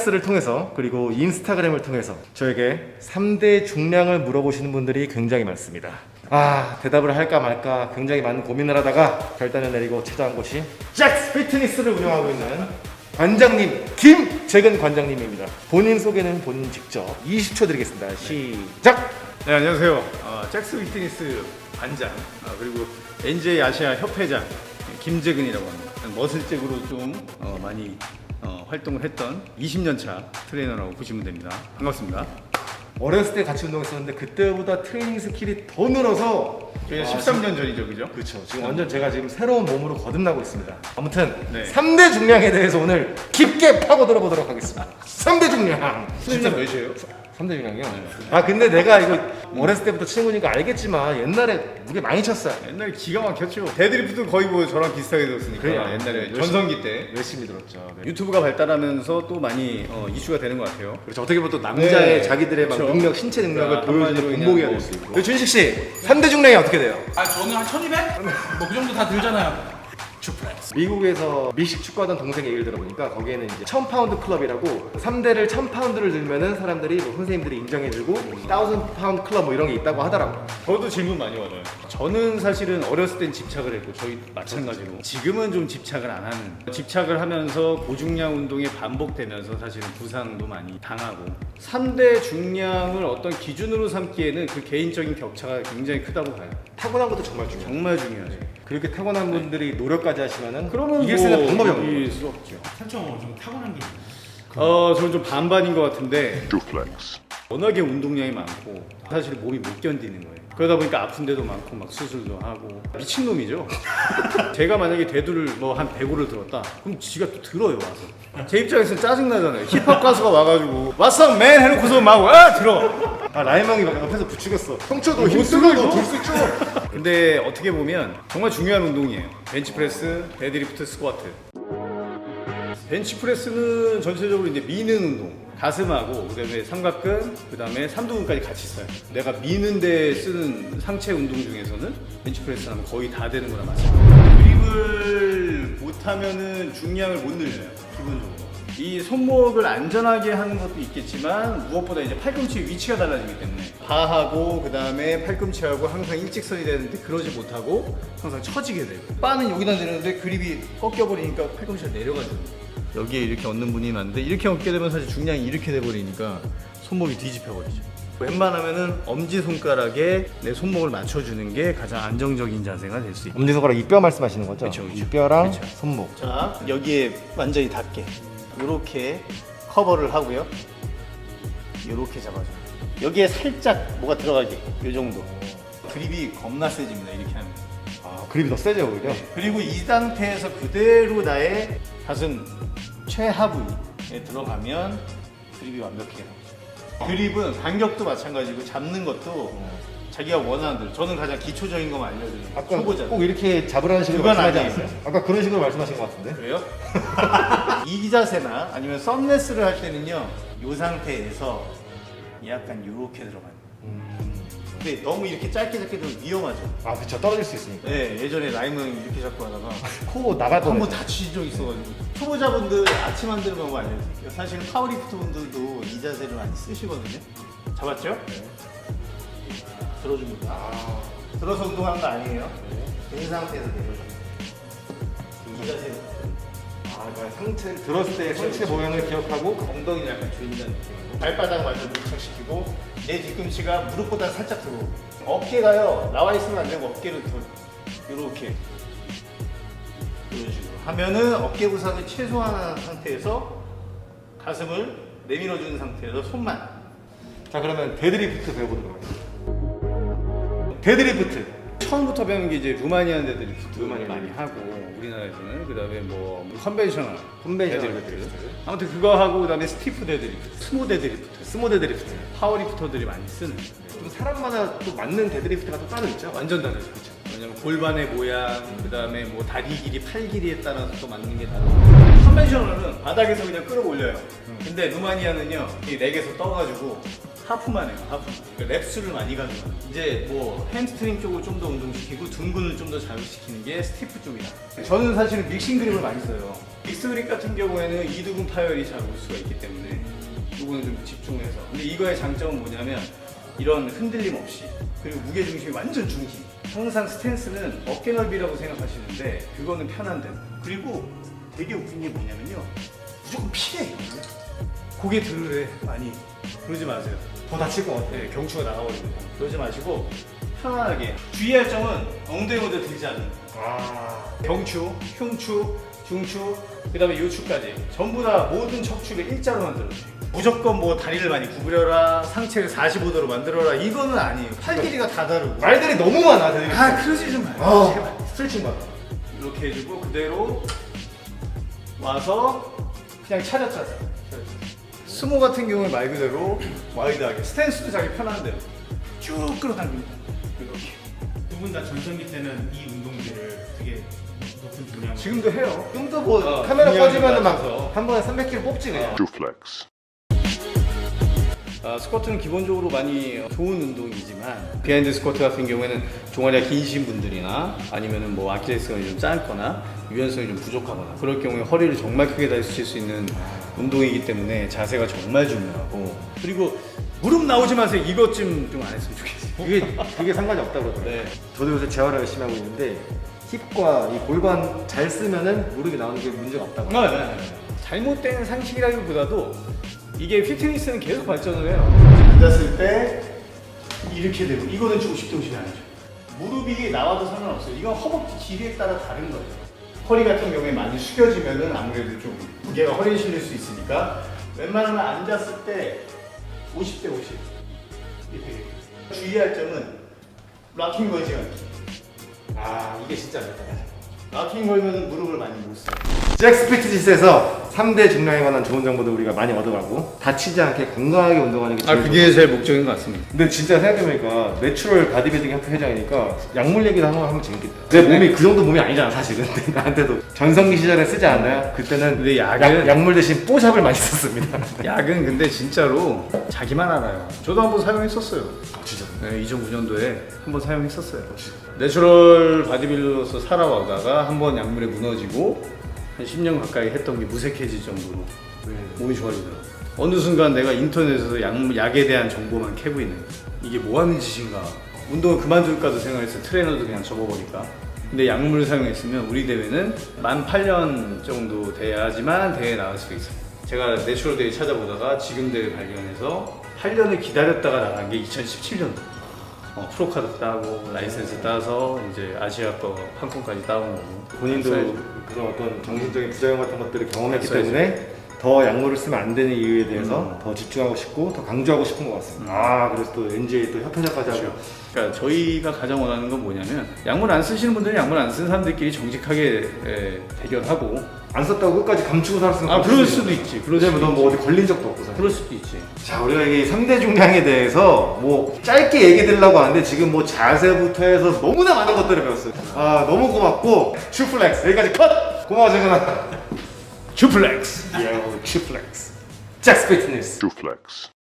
짝스를 통해서 그리고 인스타그램을 통해서 저에게 3대 중량을 물어보시는 분들이 굉장히 많습니다. 대답을 할까 말까 굉장히 많은 고민을 하다가 결단을 내리고 찾아온 곳이 짝스 피트니스를 운영하고 있는 관장님 김재근 관장님입니다. 본인 소개는 본인 직접 20초 드리겠습니다. 시작! 네, 안녕하세요. 잭스 피트니스 관장 그리고 NJ 아시아 협회장 김재근이라고 합니다. 머슬잭으로 좀 많이 활동을 했던 20년 차 트레이너라고 보시면 됩니다. 반갑습니다. 어렸을 때 같이 운동했었는데 그때보다 트레이닝 스킬이 더 늘어서 저희가 13년 전이죠, 그죠? 그렇죠. 지금 완전 제가 지금 새로운 몸으로 거듭나고 있습니다. 아무튼 네. 3대 중량에 대해서 오늘 깊게 파고 들어보도록 하겠습니다. 3대 중량. 수준이 몇이에요? 3대 중량이요? 근데 내가 이거 어렸을 때부터 치는 거니까 알겠지만 옛날에 무게 많이 쳤어요. 옛날에 기가 막혔죠. 데드리프트 거의 뭐 저랑 비슷하게 들었으니까. 그래요. 옛날에 전성기 때 열심히 들었죠. 네. 유튜브가 발달하면서 또 많이 이슈가 되는 것 같아요. 그렇죠. 어떻게 보면 또 남자의 네. 자기들의 막 그렇죠. 능력, 신체 능력을 그러니까 보여주는 한마디로 본보기가 그냥 될 수 있고. 준식 씨, 3대 중량이 어떻게 돼요? 저는 한 1200? 뭐 그 정도 다 들잖아요. 미국에서 미식 축구하던 동생의 얘기를 들어보니까 거기에는 이제 1000파운드 클럽이라고 3대를 1000파운드를 들면은 사람들이 뭐 선생님들이 인정해주고 1000파운드 클럽 뭐 이런 게 있다고 하더라고요. 저도 질문 많이 받아요. 저는 사실은 어렸을 땐 집착을 했고 저희 마찬가지로 지금은 좀 집착을 안 하는, 집착을 하면서 고중량 운동이 반복되면서 사실은 부상도 많이 당하고 3대 중량을 어떤 기준으로 삼기에는 그 개인적인 격차가 굉장히 크다고 봐요. 타고난 것도 정말 중요해요. 정말 중요하죠. 그렇게 타고난 분들이 노력까지 하시면은 그러면 이길 수 있는 방법이 없는 이길 거예요. 수 없죠. 살짝 좀 타고난 게 있나요? 저는 좀 반반인 것 같은데 워낙에 운동량이 많고 사실 몸이 못 견디는 거예요. 그러다 보니까 아픈 데도 많고 막 수술도 하고 미친놈이죠. 제가 만약에 대두를 뭐 한 105를 들었다 그럼 지가 또 들어요 와서. 제 입장에서는 짜증나잖아요. 힙합 가수가 와가지고 What's up man 해놓고서 막 들어. 라임 형이 옆에서 부추겼어. 형쳐도 못 힘쓰고 들어, 이거. 들수 있죠. 근데 어떻게 보면 정말 중요한 운동이에요. 벤치프레스, 데드리프트, 스쿼트. 벤치프레스는 전체적으로 이제 미는 운동. 가슴하고 그다음에 삼각근, 그다음에 삼두근까지 같이 써요. 내가 미는데 쓰는 상체 운동 중에서는 벤치프레스 하면 거의 다 되는 거나 마찬가지예요. 그립을 못하면은 중량을 못 늘려요. 기본적으로. 이 손목을 안전하게 하는 것도 있겠지만 무엇보다 이제 팔꿈치 위치가 달라지기 때문에 바하고 그다음에 팔꿈치하고 항상 일직선이 되는데 그러지 못하고 항상 처지게 되고 바는 여기다 내렸는데 그립이 꺾여버리니까 팔꿈치가 내려가지고 여기에 이렇게 얹는 분이 많은데 이렇게 얹게 되면 사실 중량이 이렇게 돼버리니까 손목이 뒤집혀버리죠. 웬만하면은 엄지손가락에 내 손목을 맞춰주는 게 가장 안정적인 자세가 될 수 있고 엄지손가락 이뼈 말씀하시는 거죠? 그쵸, 그쵸. 이뼈랑 그쵸. 손목. 자, 여기에 완전히 닿게 이렇게 커버를 하고요. 이렇게 잡아줘요. 여기에 살짝 뭐가 들어가게 이 정도. 그립이 겁나 세집니다. 이렇게 하면. 그립이 더 세죠 오히려. 그리고 이 상태에서 그대로 나의 가슴 최하부에 들어가면 그립이 완벽해요. 그립은 간격도 마찬가지고 잡는 것도 자기가 원하는 대로. 저는 가장 기초적인 것만 알려드려요. 아까 초보자. 꼭 이렇게 잡으라는 식으로 그건 말씀하지 아니에요. 않았어요? 아까 그런 식으로 말씀하신 것 같은데. 그래요? 이 자세나 아니면 썸네스를 할 때는요 이 상태에서 약간 이렇게 들어가요. 근데 너무 이렇게 짧게 들면 위험하죠. 그쵸. 떨어질 수 있으니까. 네, 예전에 라임 형이 이렇게 잡고 하다가 코 나갈 한번 뻔했죠. 다친 적 있어가지고. 초보자분들 아침 만드는 방법 알려드릴게요. 사실은 파워리프트 분들도 이 자세를 많이 쓰시거든요. 잡았죠? 네. 들어줍니다. 들어서 운동하는 거 아니에요. 이 상태에서 내려줍니다. 이 자세로. 그러니까 상체 들었을 때 상체 모양을 기억하고 엉덩이를 약간 조인다는 느낌으로 발바닥 완전 밀착시키고 내 뒤꿈치가 무릎보다 살짝 들어오고 어깨가요 나와 있으면 안 되고 어깨를 더 이렇게 이런 식으로 하면은 어깨 부상을 최소화한 상태에서 가슴을 내밀어 주는 상태에서 손만. 자 그러면 데드리프트 배워보도록 하겠습니다. 데드리프트 처음부터 배우는 게 이제 루마니안 데드리프트 루마니안 많이 하고 우리나라에서는 그다음에 뭐 컨벤셔널 데드리프트. 아무튼 그거 하고 그다음에 스티프 데드리프트, 스모 데드리프트, 스모 데드리프트. 파워리프터들이 많이 쓰는. 좀 사람마다 또 맞는 데드리프트가 또 따로 있죠. 완전 다르죠. 그렇죠. 왜냐면 골반의 모양, 그다음에 뭐 다리 길이, 팔 길이에 따라서 또 맞는 게 다르고. 컨벤셔널은 바닥에서 그냥 끌어올려요. 근데 루마니아는요, 이 렉에서 떠가지고 하프만 해요. 하프. 그러니까 랩수를 많이 가져가요. 이제 뭐 햄스트링 쪽을 좀 더 운동시키고 둔근을 좀 더 자극시키는 게 스티프 쪽이다. 저는 사실은 믹싱 그립을 많이 써요. 믹스그립 같은 경우에는 이두근 파열이 잘 올 수가 있기 때문에 이거는 좀 집중해서. 근데 이거의 장점은 뭐냐면 이런 흔들림 없이, 그리고 무게중심이 완전 중심. 항상 스탠스는 어깨 넓이라고 생각하시는데 그거는 편한데. 그리고 되게 웃긴 게 뭐냐면요. 무조건 피해 이거는. 고개 들으래 많이. 그러지 마세요. 더 다칠 것 같아. 네, 경추가 나가버립니다. 그러지 마시고 편안하게. 주의할 점은 엉덩이 먼저 들지 않는 거. 경추, 흉추, 중추, 그 다음에 요추까지 전부 다 모든 척추를 일자로 만들어주세요. 무조건 뭐 다리를 많이 구부려라, 상체를 45도로 만들어라, 이거는 아니에요. 팔 길이가 다 다르고. 말들이 너무 많아. 그러지 좀 마요. 제발. 스트레칭 받아. 이렇게 해주고 그대로 와서 그냥 차렷. 스모 같은 경우에 말 그대로 와이드하게, 스탠스도 자기 편한데요. 쭉 끌어당깁니다. 이렇게. 두 분 다 전성기 때는 이 운동들을 되게 높은 분량. 지금도 해요. 좀더 뭐 어, 카메라 분량이 꺼지면은 낮아서. 막 한 번에 300kg 뽑지 그냥. Duplex. 스쿼트는 기본적으로 많이 좋은 운동이지만 비하인드 스쿼트 같은 경우에는 종아리가 기신 분들이나 아니면은 뭐 아킬레스건이 좀 짧거나 유연성이 좀 부족하거나 그럴 경우에 허리를 정말 크게 다칠 수 있는 운동이기 때문에 자세가 정말 중요하고, 그리고 무릎 나오지 마세요. 이것 좀 안 했으면 좋겠어요. 그게 상관이 없다고 그러더라고요. 네. 저도 요새 재활을 열심히 하고 있는데 힙과 이 골반 잘 쓰면은 무릎이 나오는 게 문제가 없다고. 잘못된 상식이라기보다도 이게 피트니스는 계속 발전을 해요. 앉았을 때 이렇게 되고, 이거는 좀 50도 아니죠. 무릎이 나와도 상관없어요. 이건 허벅지 길이에 따라 다른 거예요. 허리 같은 경우에 많이 숙여지면은 아무래도 좀 무게가 허리에 실릴 수 있으니까 웬만하면 앉았을 때 50대 50 이렇게. 주의할 점은 락킹 걸지 않기. 이게 진짜 어렵다. 락킹 걸면은 무릎을 많이 못 써요. 잭스 피트니스에서 3대 중량에 관한 좋은 정보도 우리가 많이 얻어가고 다치지 않게 건강하게 운동하는 게 제일 그게 제 목적인 것 같습니다. 근데 진짜 생각해보니까 내추럴 바디빌딩 협회 회장이니까 약물 얘기도 한번 하면 재밌겠다. 내 몸이 그 정도 몸이 아니잖아 사실은. 근데 나한테도 전성기 시절에 쓰지 않나요? 그때는 근데 약은- 약물 대신 뽀샵을 많이 썼습니다. 약은 근데 진짜로 자기만 알아요. 저도 한번 사용했었어요. 진짜. 네, 2009년도에 한번 사용했었어요. 내추럴 바디빌더로서 살아가다가 한번 약물에 무너지고 한 10년 가까이 했던 게 무색해질 정도로 몸이 좋아지더라고요. 어느 순간 내가 인터넷에서 약에 대한 정보만 캐고 있는 거예요. 이게 뭐 하는 짓인가. 운동을 그만둘까도 생각했어요. 트레이너도 그냥 접어버릴까. 근데 약물을 사용했으면 우리 대회는 만 8년 정도 돼야지만 대회에 나갈 수가 있어요. 제가 내추럴 대회 찾아보다가 지금 대회 발견해서 8년을 기다렸다가 나간 게 2017년도. 프로카드 따고 라이센스 따서 이제 아시아컵 판권까지 따온 거고. 본인도 사이즈. 그런 어떤 정신적인 부작용 같은 것들을 경험했기 사이즈. 때문에 더 약물을 쓰면 안 되는 이유에 대해서 더 집중하고 싶고 더 강조하고 싶은 것 같습니다. 그래서 또 NGA 또 협회장까지 하고. 그러니까 저희가 가장 원하는 건 뭐냐면 약물 안 쓰시는 분들은 약물 안 쓰는 사람들끼리 정직하게 대결하고. 안 썼다고 끝까지 감추고 살았으면 그럴 수도 있지. 그러자면 너뭐 어디 걸린 적도 없고 사실. 그럴 수도 있지. 자, 우리가 이 3대 중량에 대해서 뭐 짧게 얘기 드리려고 하는데 지금 뭐 자세부터 해서 너무나 많은 것들을 배웠어요. 너무 고맙고 슈플렉스 여기까지 컷! 고마워 정근아. 슈플렉스. 슈플렉스 잭스 피트니스. Duplex.